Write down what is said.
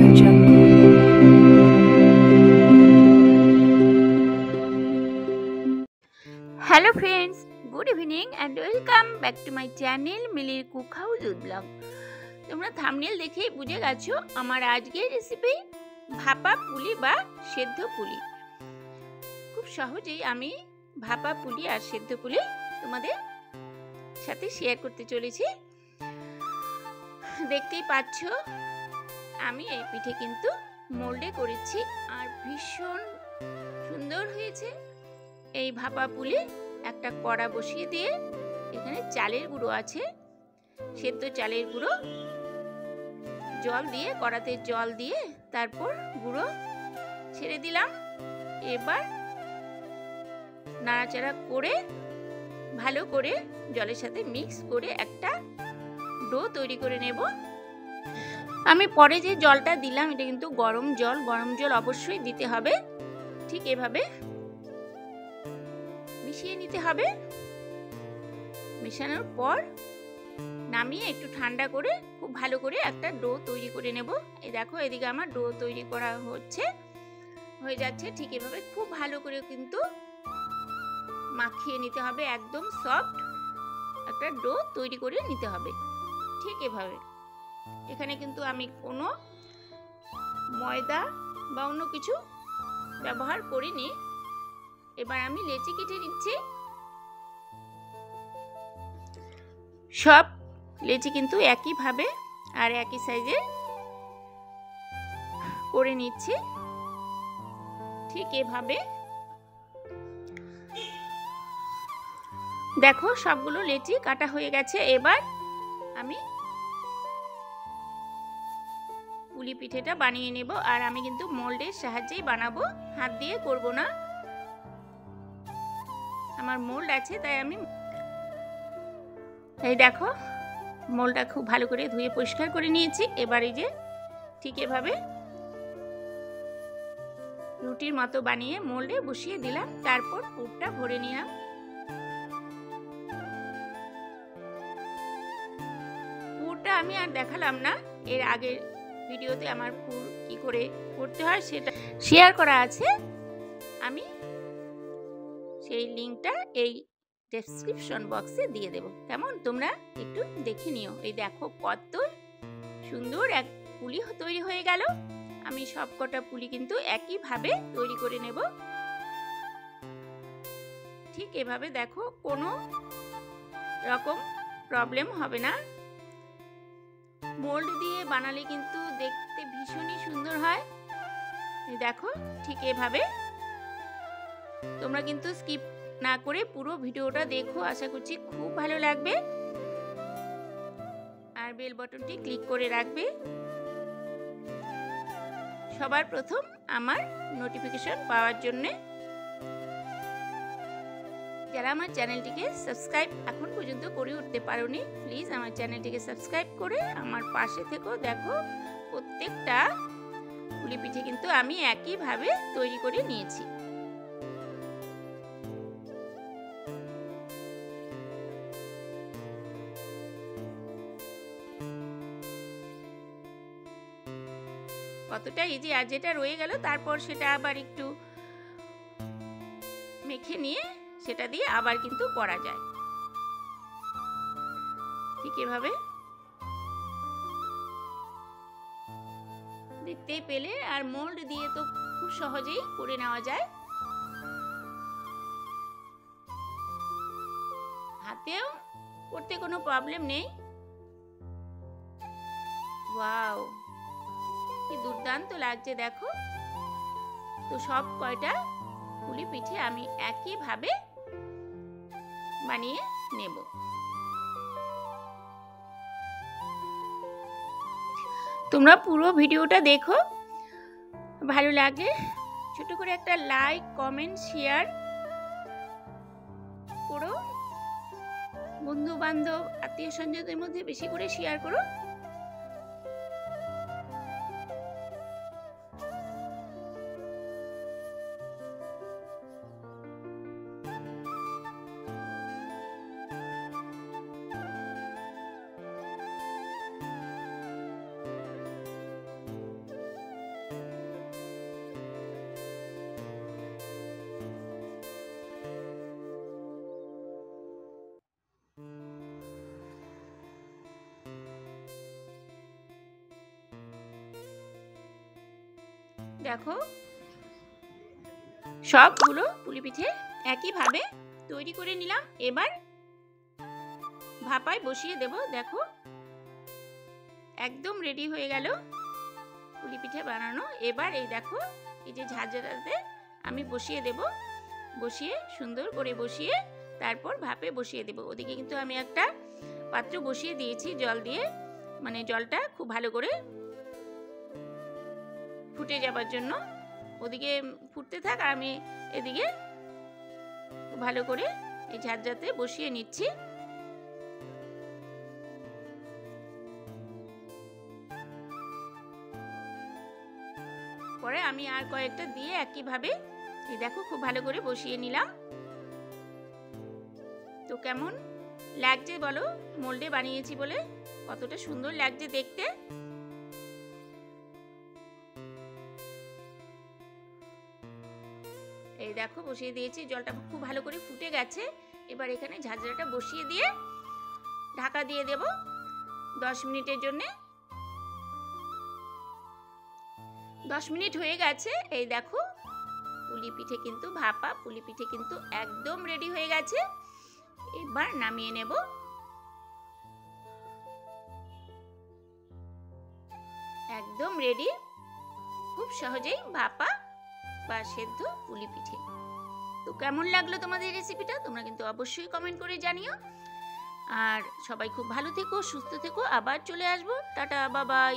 Audio Jungle. Hello friends, good evening and welcome back to my channel Milir Cook House Vlog. তোমরা thumbnail দেখেই বুঝে গেছো আমার আজকের রেসিপি ভাপা পুলি বা সেদ্ধ পুলি। খুব সহজেই আমি ভাপা পুলি আর সেদ্ধ পুলি তোমাদের সাথে শেয়ার করতে চলেছি। দেখতেই পাচ্ছ আমি এই পিঠে কিন্তু মোল্ডে করেছি আর ভীষণ সুন্দর হয়েছে। এই ভাপা পুলি একটা কড়া বসিয়ে দিয়ে এখানে চালের গুঁড়ো আছে, সেদ্ধ চালের গুঁড়ো, জল দিয়ে কড়াতে জল দিয়ে তারপর গুঁড়ো ছেড়ে দিলাম। এবার নাড়াচাড়া করে ভালো করে জলের সাথে মিক্স করে একটা ডো তৈরি করে নেব। আমি পরে যে জলটা দিলাম এটা কিন্তু গরম জল অবশ্যই দিতে হবে। ঠিক এভাবে মিশিয়ে নিতে হবে। মেশানোর পর নামিয়ে একটু ঠান্ডা করে খুব ভালো করে একটা ডো তৈরি করে নেব। এই দেখো এদিকে আমার ডো তৈরি করা হয়ে যাচ্ছে। ঠিক এভাবে খুব ভালো করে কিন্তু মাখিয়ে নিতে হবে, একদম সফট একটা ডো তৈরি করে নিতে হবে। ঠিক এভাবে এখানে কিন্তু আমি কোনো ময়দা বা অন্য কিছু ব্যবহার করিনি। এবার আমি লেচি কেটে নিচ্ছি। সব লেচি কিন্তু একইভাবে আর একই সাইজে করে নিচ্ছি। ঠিক এভাবে দেখো সবগুলো লেচি কাটা হয়ে গেছে। এবার আমি পুলি পিঠেটা বানিয়ে নেব। আর আমি কিন্তু মোল্ডের সাহায্যেই বানাবো, হাত দিয়ে করব না। আমার মোল্ড আছে তাই আমি এই দেখো মোল্ডটা খুব ভালো করে ধুয়ে পরিষ্কার করে নিয়েছি। এবার এই যে ঠিক এভাবে রুটির মতো বানিয়ে মোল্ডে বসিয়ে দিলাম। তারপর পুরটা ভরে নিলাম। পুরটা আমি আর দেখালাম না, এর আগের ভিডিওতে আমার পুর কি করে করতে হয় সেটা শেয়ার করা আছে। আমি সেই লিংকটা এই ডেসক্রিপশন বক্সে দিয়ে দেব, কেমন তোমরা একটু দেখে নিও। এই দেখো কত সুন্দর এক পুলি তৈরি হয়ে গেল। আমি সবকটা পুলি কিন্তু একইভাবে তৈরি করে নেব। ঠিক এভাবে দেখো কোনো রকম প্রবলেম হবে না। মোল্ড দিয়ে বানালে কিন্তু দেখতে ভীষণই সুন্দর হয়। এই দেখো ঠিক এভাবে তোমরা কিন্তু স্কিপ না করে পুরো ভিডিওটা দেখো, আশা করছি খুব ভালো লাগবে। আর বেল বাটনটি ক্লিক করে রাখবে সবার প্রথম আমার নোটিফিকেশন পাওয়ার জন্য। যারা আমার চ্যানেলটিকে সাবস্ক্রাইব এখন পর্যন্ত করে উঠতে পারোনি, প্লিজ আমার চ্যানেলটিকে সাবস্ক্রাইব করে আমার পাশে থেকো। দেখো প্রত্যেকটা পুলি পিঠে কিন্তু আমি একইভাবে তৈরি করে নিয়েছি। কতটা ইজি। আর যেটা রয়ে গেল তারপর সেটা আবার একটু মেখে নিয়ে সেটা দিয়ে আবার কিন্তু করা যায়। ঠিক এভাবে দেখতেই পেলে। আর মোল্ড দিয়ে তো খুব সহজেই করে নেওয়া যায়। হাতেও করতে কোনো প্রবলেম নেই। ওয়াও কি দুর্দান্ত লাগছে দেখো। তো সব কয়টা পুলি পিঠে আমি একইভাবে বানিয়ে নেব। তোমরা পুরো ভিডিওটা দেখো, ভালো লাগলে ছোট করে একটা লাইক, কমেন্ট, শেয়ার করো। বন্ধু বান্ধব, আত্মীয় স্বজনদের মধ্যে বেশি করে শেয়ার করো। দেখো সবগুলো পুলি পিঠে একইভাবে তৈরি করে নিলাম। এবার ভাপায় বসিয়ে দেব। দেখো একদম রেডি হয়ে গেল পুলি পিঠে বানানো। এবার এই দেখো এই যে ঝাঁঝরাতে আমি বসিয়ে দেব। বসিয়ে সুন্দর করে বসিয়ে তারপর ভাপে বসিয়ে দেব। ওদিকে কিন্তু আমি একটা পাত্র বসিয়ে দিয়েছি জল দিয়ে, মানে জলটা খুব ভালো করে ফুটে যাবার জন্য। ওদিকে ফুটতে থাক আর আমি এদিকে ভালো করে এই ঝাঁঝরাতে বসিয়ে নিচ্ছি। পরে আমি আর কয়েকটা দিয়ে একইভাবে এই দেখো খুব ভালো করে বসিয়ে নিলাম। তো কেমন লাগছে বলো, মোল্ডে বানিয়েছি বলে কতটা সুন্দর লাগছে দেখতে। এই দেখো বসিয়ে দিয়েছি, জলটা খুব ভালো করে ফুটে গেছে। এবার এখানে ঝাঁঝরাটা বসিয়ে দিয়ে ঢাকা দিয়ে দেব 10 মিনিটের জন্য। 10 মিনিট হয়ে গেছে। এই দেখো পুলি পিঠে কিন্তু ভাপা পুলি পিঠে কিন্তু একদম রেডি হয়ে গেছে। এবার নামিয়ে নেব। একদম রেডি, খুব সহজেই ভাপা বা সেদ্ধ পুলি পিঠে। তো কেমন লাগলো তোমাদের রেসিপিটা তোমরা কিন্তু অবশ্যই কমেন্ট করে জানিও। আর সবাই খুব ভালো থেকো, সুস্থ থেকো। আবার চলে আসবো। Tata, bye bye.